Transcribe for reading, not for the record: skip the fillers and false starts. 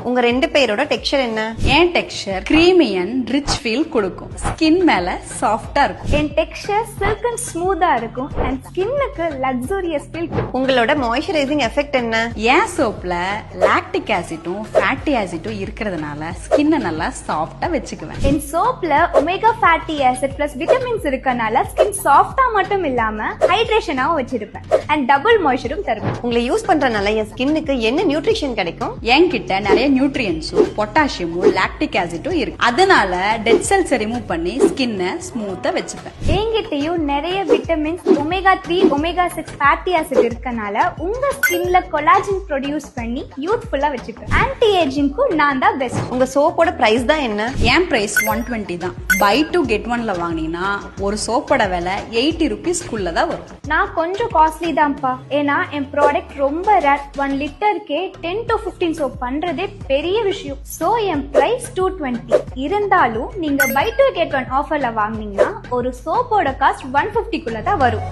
உங்க ரெண்டு பேரோட டெக்ஸ்சர் என்ன? என் texture creamy and rich feel கொடுக்கும். ஸ்கின் மேல சாஃப்டா இருக்கும். என் டெக்ஸ்சர் சில்க் அண்ட் ஸ்மூத்தா இருக்கும் அண்ட் ஸ்கின்னுக்கு லக்ஸூரியஸ் ஃபீல். உங்களோட மாய்ஸ்சரைசிங் எஃபெக்ட் என்ன? என் சோப்ல லாக்டிக் ஆசிட்டும் ஃபேட்டி ஆசிட்டும் இருக்கிறதுனால ஸ்கின்னை நல்லா சாஃப்டா வச்சுக்குவேன். என் சோப்ல omega fatty acid plus vitamins இருக்கனால ஸ்கின் சாஃப்டா மட்டும் இல்லாம ஹைட்ரேஷனாவும் வச்சிருப்பேன் அண்ட் டபுள் மாய்ஸ்சரும் தருவேன். உங்களை யூஸ் பண்றதுனால என் ஸ்கின்னுக்கு என்ன நியூட்ரிஷன் கிடைக்கும்? என்கிட்ட நிறைய நியூட்ரியன்ஸும் பொட்டாசியமும் லாக்டிக் ஆசிட்டும் இருக்கு. அதனால டெட் செல்ஸ் ரிமூவ் பண்ணி ஸ்கின்னை ஸ்மூத்தா வச்சுப்பேன். என்கிட்டயும் நிறைய vitamins omega 3 omega 6 fatty acid இருக்கனால உங்க ஸ்கின்ல கொலாஜன் ப்ரொடியூஸ் பண்ணி யூத்ஃபுல்லா வச்சுப்பேன். ஆன்டி ஏஜிங்க்கு நான் தான் பெஸ்ட். உங்க சோப்போட பிரைஸ் தான் என்ன? என் பிரைஸ் 120 தான். பை 2 get 1ல வாங்கினீங்கன்னா ஒரு சோப்போட விலை 80 rupeesக்குள்ள தான் வரும். நான் கொஞ்சம் காஸ்ட்லி தான்ப்பா. ஏன்னா என் ப்ராடக்ட் ரொம்ப ரேர். 1 லிட்டருக்கே 10 to 15 சோப் பண்றதே பெரிய விஷயம். சோ என் பிரைஸ் 220 இருந்தாலும் நீங்க பை 2 get 1 ஆஃபர்ல வாங்கினீங்கன்னா ஒரு சோப்போட காஸ்ட் 150 குள்ள தான் வரும்.